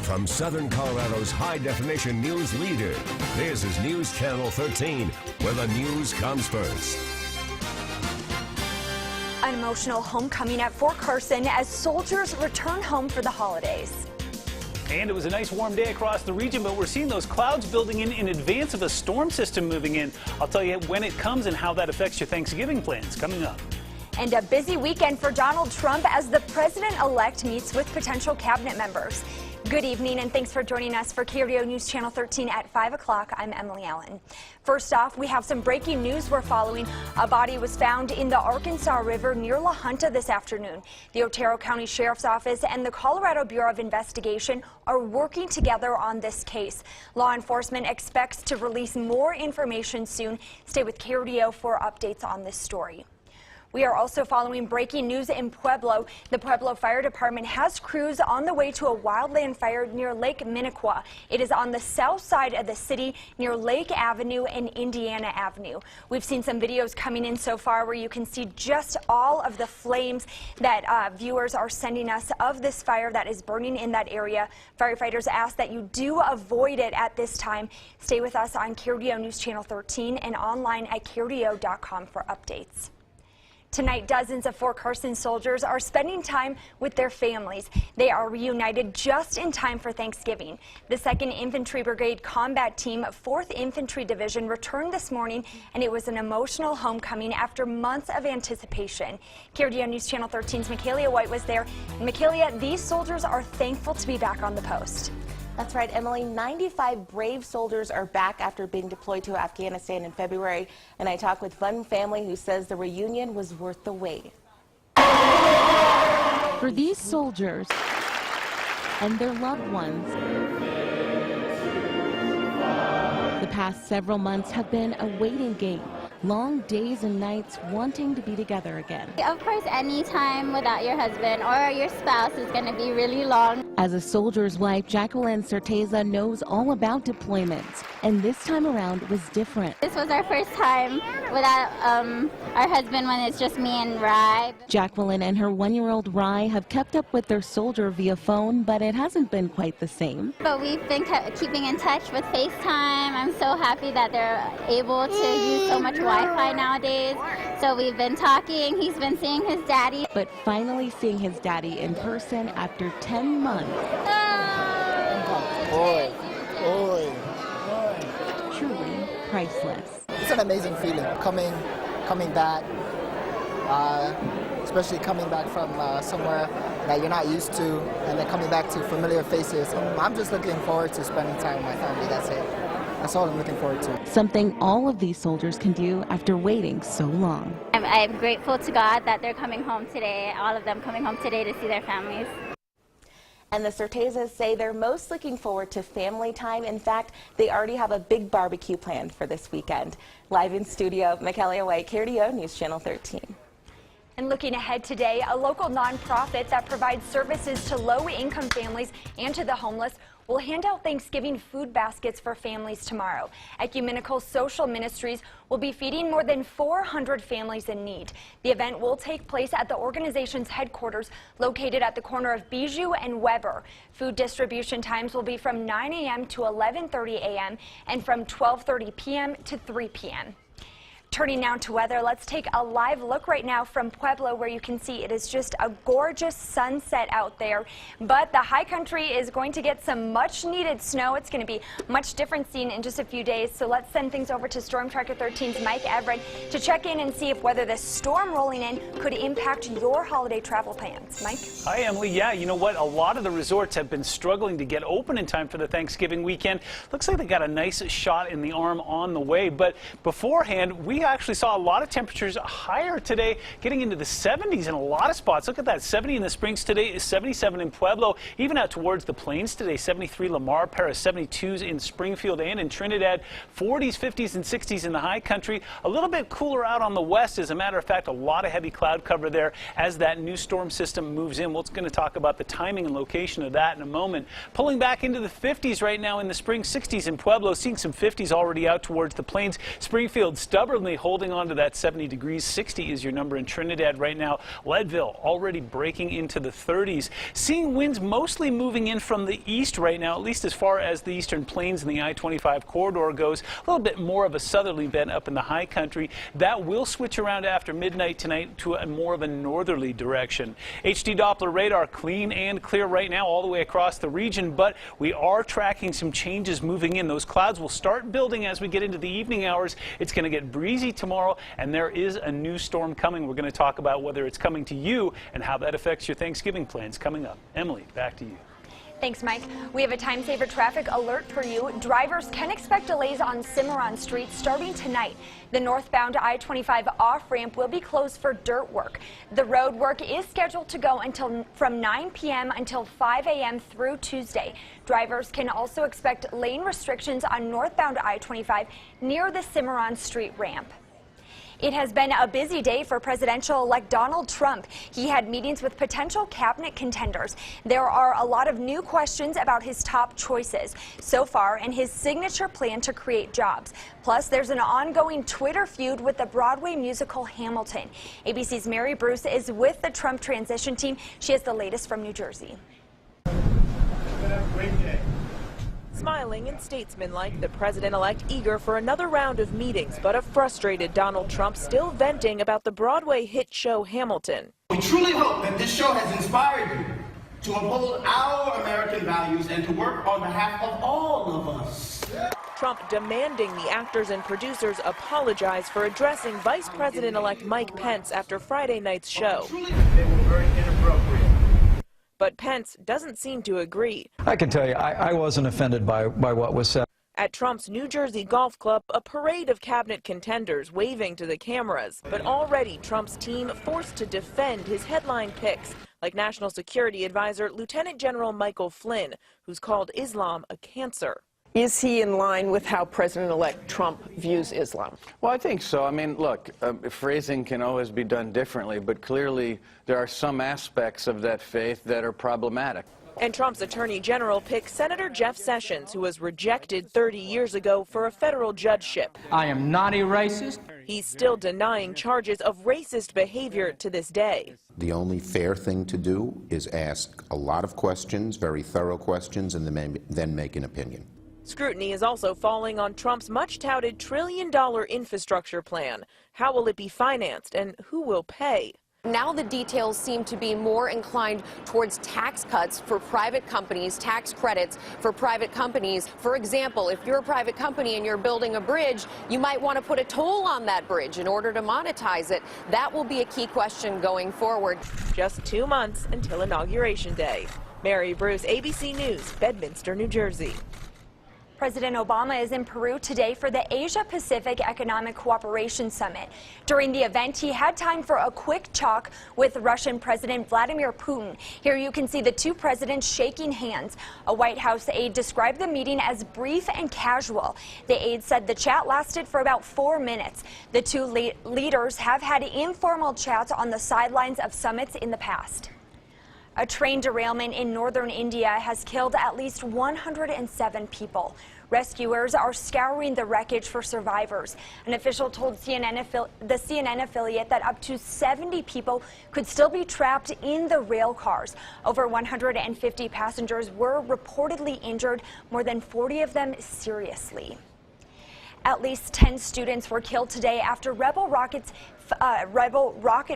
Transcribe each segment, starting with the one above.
from Southern Colorado's high-definition news leader, this is News Channel 13, where the news comes first. An emotional homecoming at Fort Carson as soldiers return home for the holidays. And it was a nice warm day across the region, but we're seeing those clouds building in advance of a storm system moving in. I'll tell you when it comes and how that affects your Thanksgiving plans coming up. And a busy weekend for Donald Trump as the president-elect meets with potential cabinet members. Good evening and thanks for joining us for KRDO News Channel 13 at 5 o'clock. I'm Emily Allen. First off, we have some breaking news we're following. A body was found in the Arkansas River near La Junta this afternoon. The Otero County Sheriff's Office and the Colorado Bureau of Investigation are working together on this case. Law enforcement expects to release more information soon. Stay with KRDO for updates on this story. We are also following breaking news in Pueblo. The Pueblo Fire Department has crews on the way to a wildland fire near Lake Minnequa. It is on the south side of the city near Lake Avenue and Indiana Avenue. We've seen some videos coming in so far where you can see just all of the flames that viewers are sending us of this fire that is burning in that area. Firefighters ask that you do avoid it at this time. Stay with us on KRDO News Channel 13 and online at krdo.com for updates. Tonight, dozens of Fort Carson soldiers are spending time with their families. They are reunited just in time for Thanksgiving. The 2nd Infantry Brigade Combat Team, 4th Infantry Division returned this morning, and it was an emotional homecoming after months of anticipation. KRDO News Channel 13's Michaelia White was there. And Michaelia, these soldiers are thankful to be back on the post. That's right, Emily. 95 brave soldiers are back after being deployed to Afghanistan in February. And I talked with one family who says the reunion was worth the wait. For these soldiers and their loved ones, the past several months have been a waiting game. Long days and nights wanting to be together again. Of course, any time without your husband or your spouse is going to be really long. As a soldier's wife, Jacqueline Certeza knows all about deployments, and this time around was different. This was our first time without our husband when it's just me and Rye. Jacqueline and her 1-year-old Rye have kept up with their soldier via phone, but it hasn't been quite the same. But we've been keeping in touch with FaceTime. I'm so happy that they're able to use so much Wi-Fi nowadays. So we've been talking. He's been seeing his daddy. But finally seeing his daddy in person after 10 months. Truly priceless. It's an amazing feeling coming back, especially coming back from somewhere that you're not used to, and then coming back to familiar faces. I'm just looking forward to spending time with my family. That's it. That's all I'm looking forward to. Something all of these soldiers can do after waiting so long. I'm grateful to God that they're coming home today, all of them coming home today to see their families. And the Certezas say they're most looking forward to family time. In fact, they already have a big barbecue planned for this weekend. Live in studio, Michaelia White, KRDO News Channel 13. And looking ahead today, a local nonprofit that provides services to low-income families and to the homeless will hand out Thanksgiving food baskets for families tomorrow. Ecumenical Social Ministries will be feeding more than 400 families in need. The event will take place at the organization's headquarters located at the corner of Bijou and Weber. Food distribution times will be from 9 a.m. to 11:30 a.m. and from 12:30 p.m. to 3 p.m. Turning now to weather, let's take a live look right now from Pueblo, where you can see it is just a gorgeous sunset out there. But the high country is going to get some much needed snow. It's going to be much different scene in just a few days. So let's send things over to Storm Tracker 13's Mike Everett to check in and see if whether this storm rolling in could impact your holiday travel plans. Mike? Hi, Emily. Yeah, you know what? A lot of the resorts have been struggling to get open in time for the Thanksgiving weekend. Looks like they got a nice shot in the arm on the way. But beforehand, we actually saw a lot of temperatures higher today, getting into the 70s in a lot of spots. Look at that, 70 in the Springs today, 77 in Pueblo, even out towards the Plains today, 73 Lamar, Paris, 72s in Springfield and in Trinidad, 40s, 50s, and 60s in the high country. A little bit cooler out on the west. As a matter of fact, a lot of heavy cloud cover there as that new storm system moves in. We're going to talk about the timing and location of that in a moment. Pulling back into the 50s right now in the Springs, 60s in Pueblo, seeing some 50s already out towards the Plains. Springfield stubbornly Albany holding on to that 70 degrees. 60 is your number in Trinidad right now. Leadville already breaking into the 30s. Seeing winds mostly moving in from the east right now, at least as far as the eastern plains and the I-25 corridor goes. A little bit more of a southerly bent up in the high country. That will switch around after midnight tonight to a more of a northerly direction. HD Doppler radar clean and clear right now all the way across the region, but we are tracking some changes moving in. Those clouds will start building as we get into the evening hours. It's going to get breezy tomorrow, and there is a new storm coming. We're going to talk about whether it's coming to you and how that affects your Thanksgiving plans coming up. Emily, back to you. Thanks, Mike. We have a time-saver traffic alert for you. Drivers can expect delays on Cimarron Street starting tonight. The northbound I-25 off-ramp will be closed for dirt work. The road work is scheduled to go from 9 p.m. until 5 a.m. through Tuesday. Drivers can also expect lane restrictions on northbound I-25 near the Cimarron Street ramp. It has been a busy day for presidential-elect Donald Trump. He had meetings with potential cabinet contenders. There are a lot of new questions about his top choices so far and his signature plan to create jobs. Plus, there's an ongoing Twitter feud with the Broadway musical Hamilton. ABC's Mary Bruce is with the Trump transition team. She has the latest from New Jersey. Smiling and statesmanlike, the president-elect eager for another round of meetings, but a frustrated Donald Trump still venting about the Broadway hit show Hamilton. We truly hope that this show has inspired you to uphold our American values and to work on behalf of all of us. Trump demanding the actors and producers apologize for addressing Vice President-elect Mike Pence after Friday night's show. They were very inappropriate. But Pence doesn't seem to agree. I can tell you, I wasn't offended by what was said. At Trump's New Jersey golf club, a parade of cabinet contenders waving to the cameras. But already Trump's team forced to defend his headline picks, like National Security Advisor Lieutenant General Michael Flynn, who's called Islam a cancer. Is he in line with how President-elect Trump views Islam? Well, I think so. I mean, look, phrasing can always be done differently, but clearly there are some aspects of that faith that are problematic. And Trump's Attorney General picked Senator Jeff Sessions, who was rejected 30 years ago for a federal judgeship. I am not a racist. He's still denying charges of racist behavior to this day. The only fair thing to do is ask a lot of questions, very thorough questions, and then make an opinion. Scrutiny is also falling on Trump's much-touted trillion-dollar infrastructure plan. How will it be financed and who will pay? Now the details seem to be more inclined towards tax cuts for private companies, tax credits for private companies. For example, if you're a private company and you're building a bridge, you might want to put a toll on that bridge in order to monetize it. That will be a key question going forward. Just 2 months until Inauguration Day. Mary Bruce, ABC News, Bedminster, New Jersey. President Obama is in Peru today for the Asia-Pacific Economic Cooperation Summit. During the event, he had time for a quick talk with Russian President Vladimir Putin. Here you can see the two presidents shaking hands. A White House aide described the meeting as brief and casual. The aide said the chat lasted for about 4 minutes. The two leaders have had informal chats on the sidelines of summits in the past. A train derailment in northern India has killed at least 107 people. Rescuers are scouring the wreckage for survivors. An official told the CNN affiliate that up to 70 people could still be trapped in the rail cars. Over 150 passengers were reportedly injured, more than 40 of them seriously. At least 10 students were killed today after rebel rocket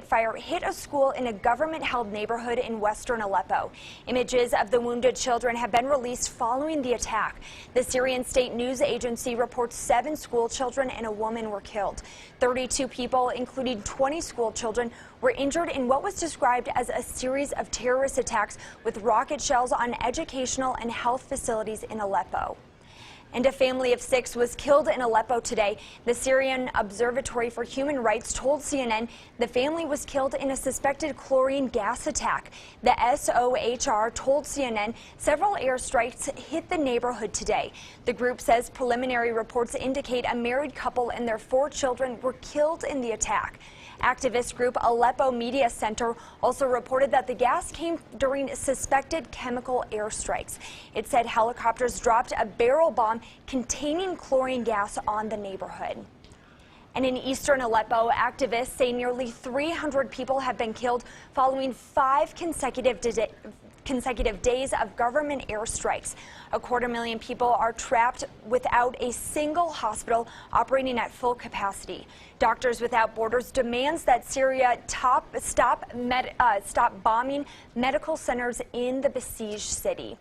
fire hit a school in a government-held neighborhood in western Aleppo. Images of the wounded children have been released following the attack. The Syrian state news agency reports 7 school children and a woman were killed. 32 people, including 20 school children, were injured in what was described as a series of terrorist attacks with rocket shells on educational and health facilities in Aleppo. And a family of 6 was killed in Aleppo today. The Syrian Observatory for Human Rights told CNN the family was killed in a suspected chlorine gas attack. The SOHR told CNN several airstrikes hit the neighborhood today. The group says preliminary reports indicate a married couple and their 4 children were killed in the attack. Activist group Aleppo Media Center also reported that the gas came during suspected chemical airstrikes. It said helicopters dropped a barrel bomb containing chlorine gas on the neighborhood. And in eastern Aleppo, activists say nearly 300 people have been killed following 5 consecutive days of government airstrikes. 250,000 people are trapped without a single hospital operating at full capacity. Doctors Without Borders demands that Syria stop bombing medical centers in the besieged city.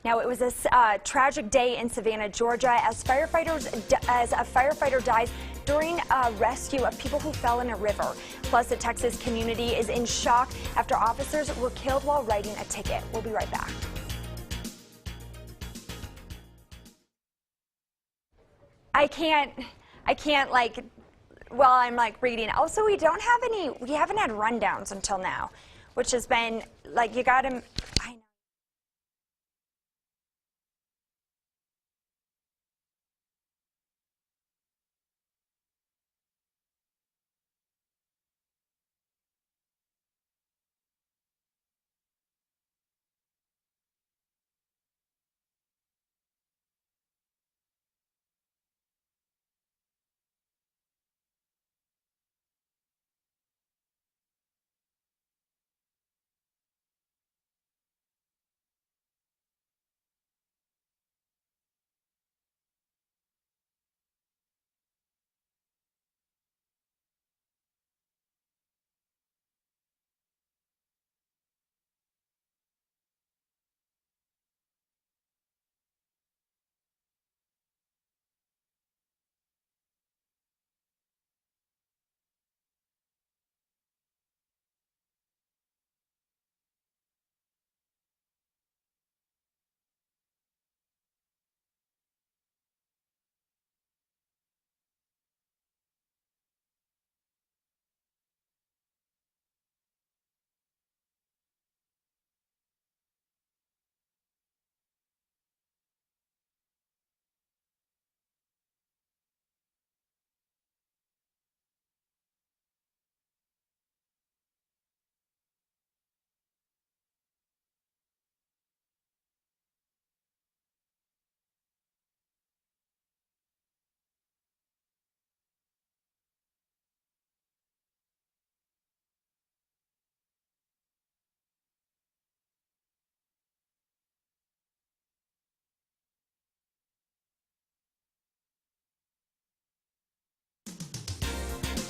Now, it was a tragic day in Savannah, Georgia, as a firefighter dies during a rescue of people who fell in a river. Plus, the Texas community is in shock after officers were killed while writing a ticket. We'll be right back. I can't while I'm reading. Also, we haven't had rundowns until now, which has been you gotta.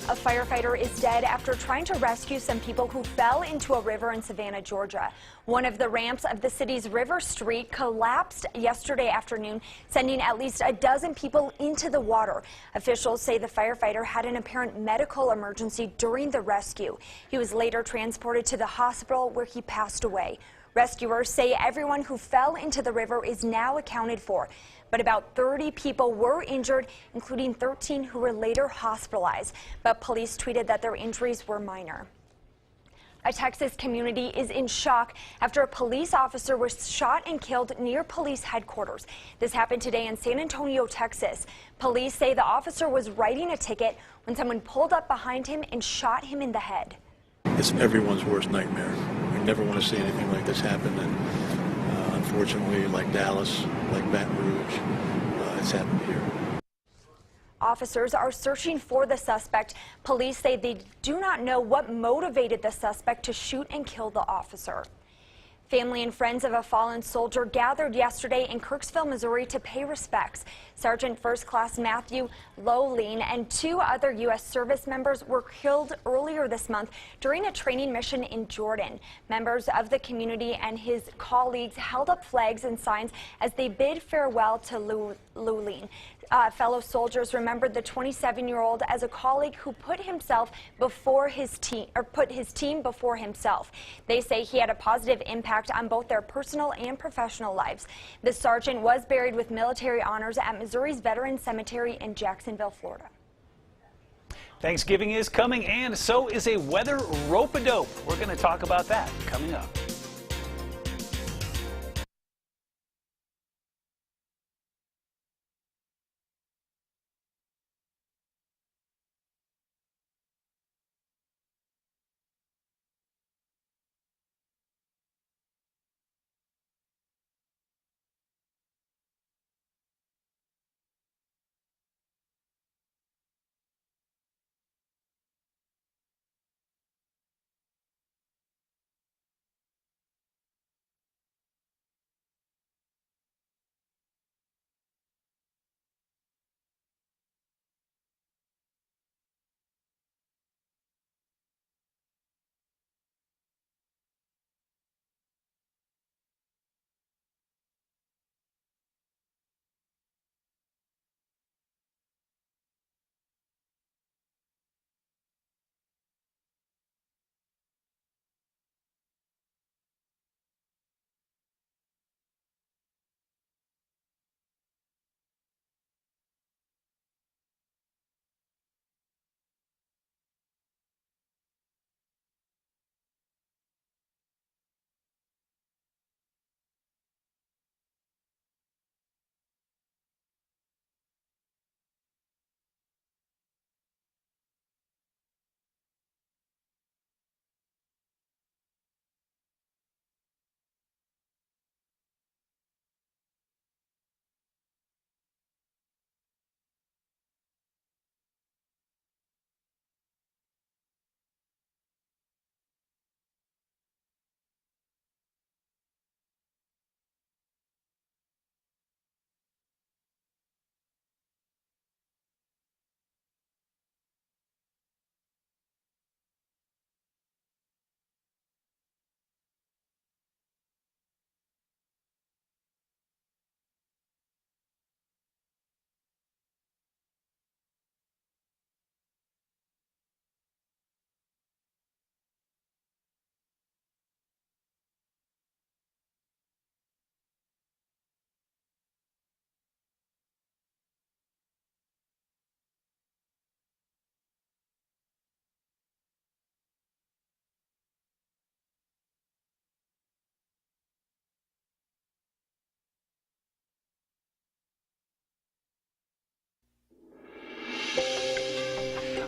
A firefighter is dead after trying to rescue some people who fell into a river in Savannah, Georgia. One of the ramps of the city's River Street collapsed yesterday afternoon, sending at least a dozen people into the water. Officials say the firefighter had an apparent medical emergency during the rescue. He was later transported to the hospital where he passed away. Rescuers say everyone who fell into the river is now accounted for, but about 30 people were injured, including 13 who were later hospitalized. But police tweeted that their injuries were minor. A Texas community is in shock after a police officer was shot and killed near police headquarters. This happened today in San Antonio, Texas. Police say the officer was writing a ticket when someone pulled up behind him and shot him in the head. It's everyone's worst nightmare. We never want to see anything like this happen, and unfortunately, like Dallas, like Baton Rouge, it's happened here. Officers are searching for the suspect. Police say they do not know what motivated the suspect to shoot and kill the officer. Family and friends of a fallen soldier gathered yesterday in Kirksville, Missouri to pay respects. Sergeant First Class Matthew Lowleen and 2 other U.S. service members were killed earlier this month during a training mission in Jordan. Members of the community and his colleagues held up flags and signs as they bid farewell to Lowleen. Fellow soldiers remembered the 27-year-old as a colleague who put his team before himself. They say he had a positive impact on both their personal and professional lives. The sergeant was buried with military honors at Missouri's Veterans Cemetery in Jacksonville, Florida. Thanksgiving is coming, and so is a weather rope-a-dope. We're going to talk about that coming up.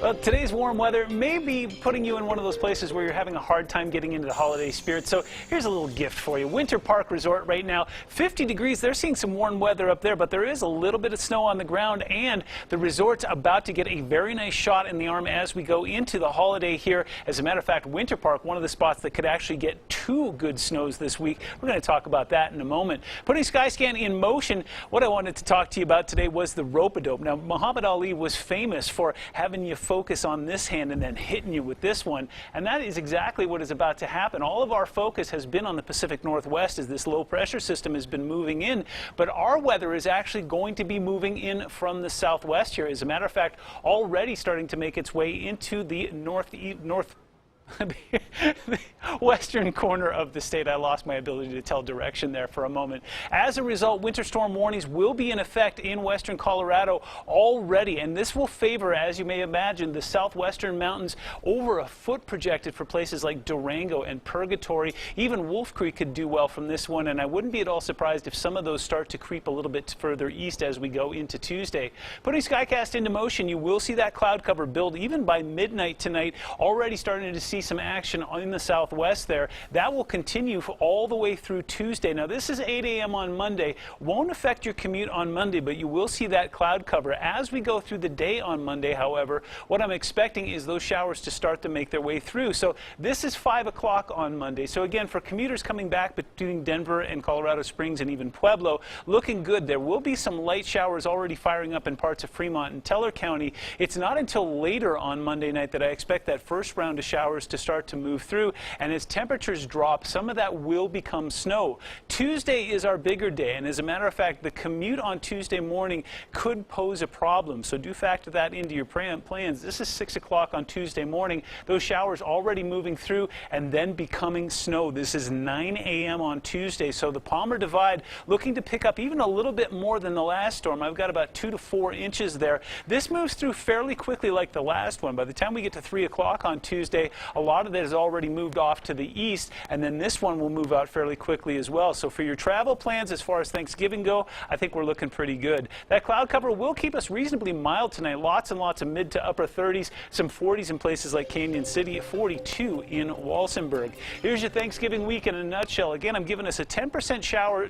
Well, today's warm weather may be putting you in one of those places where you're having a hard time getting into the holiday spirit. So here's a little gift for you. Winter Park Resort right now, 50 degrees. They're seeing some warm weather up there, but there is a little bit of snow on the ground, and the resort's about to get a very nice shot in the arm as we go into the holiday here. As a matter of fact, Winter Park, one of the spots that could actually get 2 good snows this week. We're going to talk about that in a moment. Putting Skyscan in motion, what I wanted to talk to you about today was the rope-a-dope. Now, Muhammad Ali was famous for having you focus on this hand and then hitting you with this one, and that is exactly what is about to happen. All of our focus has been on the Pacific Northwest as this low pressure system has been moving in, but our weather is actually going to be moving in from the southwest here. As a matter of fact, already starting to make its way into the the western corner of the state. I lost my ability to tell direction there for a moment. As a result, winter storm warnings will be in effect in western Colorado already, and this will favor, as you may imagine, the southwestern mountains. Over a foot projected for places like Durango and Purgatory. Even Wolf Creek could do well from this one, and I wouldn't be at all surprised if some of those start to creep a little bit further east as we go into Tuesday. Putting Skycast into motion, you will see that cloud cover build even by midnight tonight. Already starting to see some action in the southwest there. That will continue all the way through Tuesday. Now, this is 8 a.m. on Monday. Won't affect your commute on Monday, but you will see that cloud cover. As we go through the day on Monday, however, what I'm expecting is those showers to start to make their way through. So this is 5 o'clock on Monday. So again, for commuters coming back between Denver and Colorado Springs and even Pueblo, looking good. There will be some light showers already firing up in parts of Fremont and Teller County. It's not until later on Monday night that I expect that first round of showers to start to move through, and as temperatures drop, some of that will become snow. Tuesday is our bigger day, and as a matter of fact, the commute on Tuesday morning could pose a problem, so do factor that into your plans. This is 6 o'clock on Tuesday morning. Those showers already moving through and then becoming snow. This is 9 a.m. on Tuesday, so the Palmer Divide looking to pick up even a little bit more than the last storm. I've got about 2 to 4 inches there. This moves through fairly quickly like the last one. By the time we get to 3 o'clock on Tuesday, a lot of that has already moved off to the east, and then this one will move out fairly quickly as well. So for your travel plans as far as Thanksgiving go, I think we're looking pretty good. That cloud cover will keep us reasonably mild tonight. Lots and lots of mid to upper 30s, some 40s in places like Canyon City, 42 in Walsenburg. Here's your Thanksgiving week in a nutshell. Again, I'm giving us a 10%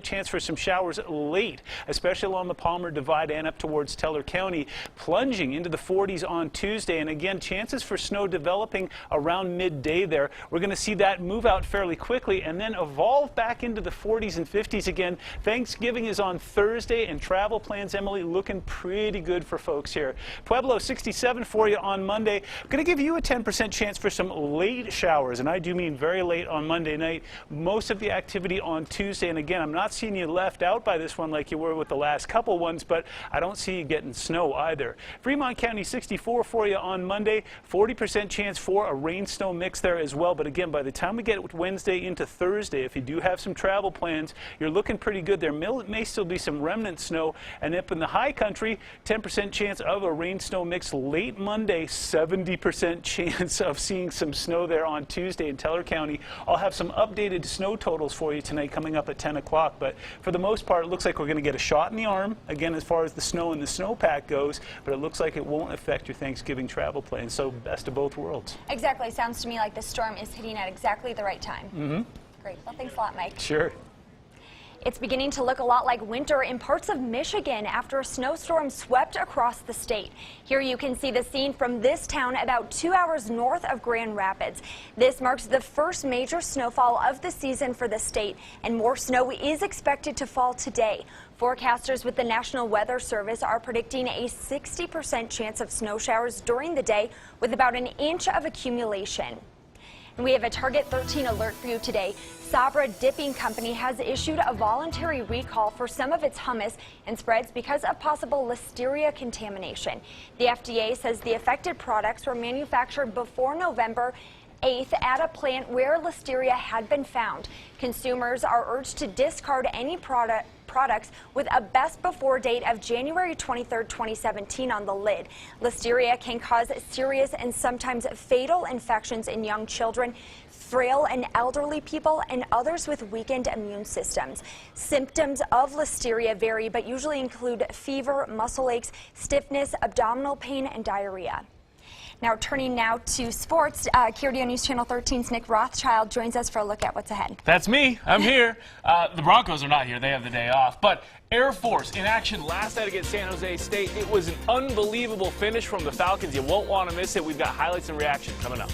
chance for some showers late, especially along the Palmer Divide and up towards Teller County, plunging into the 40s on Tuesday. And again, chances for snow developing around midday there. We're going to see that move out fairly quickly and then evolve back into the 40s and 50s again. Thanksgiving is on Thursday, and travel plans, Emily, looking pretty good for folks here. Pueblo, 67 for you on Monday. I'm going to give you a 10% chance for some late showers, and I do mean very late on Monday night. Most of the activity on Tuesday, and again, I'm not seeing you left out by this one like you were with the last couple ones, but I don't see you getting snow either. Fremont County, 64 for you on Monday. 40% chance for a rain-snow mix there as well. But again, by the time we get Wednesday into Thursday, if you do have some travel plans, you're looking pretty good. There may still be some remnant snow. And up in the high country, 10% chance of a rain-snow mix late Monday, 70% chance of seeing some snow there on Tuesday in Teller County. I'll have some updated snow totals for you tonight coming up at 10 o'clock. But for the most part, it looks like we're going to get a shot in the arm, again, as far as the snow and the snowpack goes, but it looks like it won't affect your Thanksgiving travel plans. So best of both worlds. Exactly. Sounds to me like the storm is hitting at exactly the right time. Mm-hmm. Great. Well, thanks a lot, Mike. Sure. It's beginning to look a lot like winter in parts of Michigan after a snowstorm swept across the state. Here you can see the scene from this town about 2 hours north of Grand Rapids. This marks the first major snowfall of the season for the state, and more snow is expected to fall today. Forecasters with the National Weather Service are predicting a 60% chance of snow showers during the day with about an inch of accumulation. And we have a Target 13 alert for you today. Sabra Dipping Company has issued a voluntary recall for some of its hummus and spreads because of possible listeria contamination. The FDA says the affected products were manufactured before November 8th at a plant where listeria had been found. Consumers are urged to discard any products with a best before date of January 23, 2017 on the lid. Listeria can cause serious and sometimes fatal infections in young children, frail and elderly people, and others with weakened immune systems. Symptoms of listeria vary, but usually include fever, muscle aches, stiffness, abdominal pain, and diarrhea. Now turning now to sports, KRDO News Channel 13's Nick Rothschild joins us for a look at what's ahead. That's me. I'm here. The Broncos are not here. They have the day off. But Air Force in action last night against San Jose State. It was an unbelievable finish from the Falcons. You won't want to miss it. We've got highlights and reaction coming up.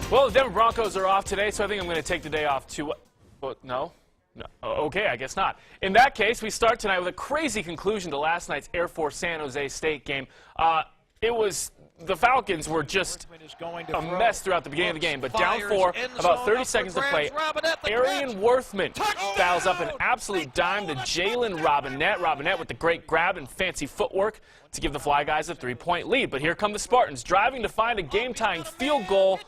Well, the Denver Broncos are off today, so I think I'm going to take the day off to... No? Okay, I guess not. In that case, we start tonight with a crazy conclusion to last night's Air Force San Jose State game. The Falcons were just a mess throughout the beginning of the game, but down 4, about 30 seconds to play. Arian Worthman fouls up an absolute dime to Jalen Robinette. Robinette with the great grab and fancy footwork to give the Fly Guys a 3-point lead. But here come the Spartans, driving to find a game-tying field goal.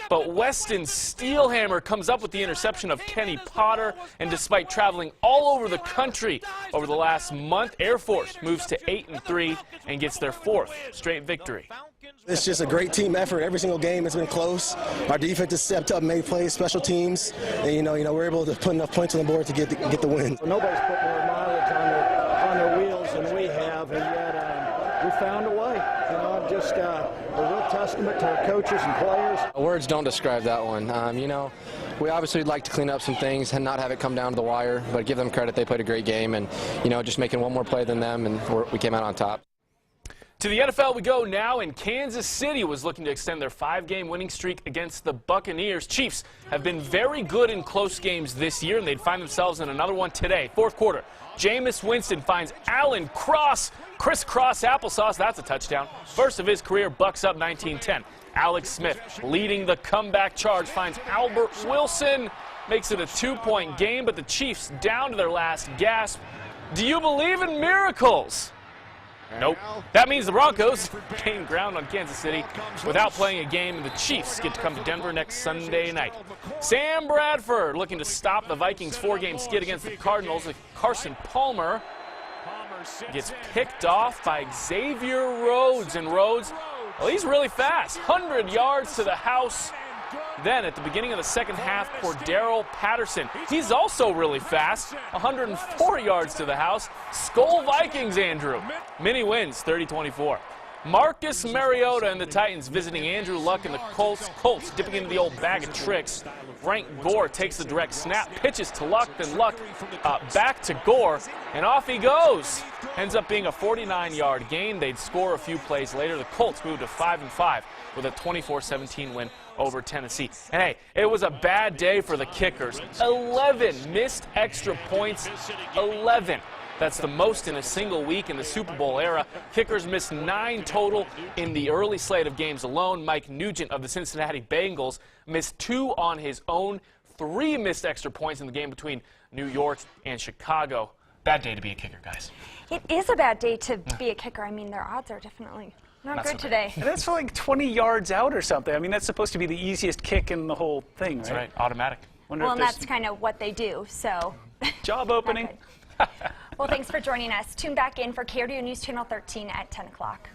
But Weston Steelhammer comes up with the interception of Kenny Potter. And despite traveling all over the country over the last month, Air Force moves to 8-3 and gets their 4th straight victory. It's just a great team effort. Every single game has been close. Our defense has stepped up, made plays, special teams, and we're able to put enough points on the board to get the win. Nobody's put more mileage on their wheels than we have, and yet we found a way. Just a real testament to our coaches and players. Words don't describe that one. We obviously would like to clean up some things and not have it come down to the wire, but give them credit. They played a great game, and just making one more play than them, and we came out on top. To the NFL we go now, and Kansas City was looking to extend their 5-game winning streak against the Buccaneers. Chiefs have been very good in close games this year, and they'd find themselves in another one today. 4th quarter, Jameis Winston finds Alan Cross. Crisscross applesauce, that's a touchdown. First of his career, Bucks up 19-10. Alex Smith leading the comeback charge finds Albert Wilson. Makes it a 2-point game, but the Chiefs down to their last gasp. Do you believe in miracles? Nope. That means the Broncos gain ground on Kansas City without playing a game, and the Chiefs get to come to Denver next Sunday night. Sam Bradford looking to stop the Vikings' 4-game skid against the Cardinals. Carson Palmer gets picked off by Xavier Rhodes, and Rhodes, well, he's really fast. 100 yards to the house. Then at the beginning of the second half, Cordero Patterson. He's also really fast. 104 yards to the house. Skol Vikings, Andrew. Mini wins 30-24. Marcus Mariota and the Titans visiting Andrew Luck and the Colts. Colts dipping into the old bag of tricks. Frank Gore takes the direct snap, pitches to Luck, then Luck back to Gore, and off he goes. Ends up being a 49-yard gain. They'd score a few plays later. The Colts moved to 5-5 with a 24-17 win over Tennessee. And hey, it was a bad day for the kickers. 11 missed extra points. 11. That's the most in a single week in the Super Bowl era. Kickers missed 9 total in the early slate of games alone. Mike Nugent of the Cincinnati Bengals missed 2 on his own. 3 missed extra points in the game between New York and Chicago. Bad day to be a kicker, guys. It is a bad day to be a kicker. I mean, their odds are definitely not good today. And that's for like 20 yards out or something. I mean, that's supposed to be the easiest kick in the whole thing, right? That's right. Automatic. Well, and that's kind of what they do, so. Job opening. Well, thanks for joining us. Tune back in for KRDO News Channel 13 at 10 o'clock.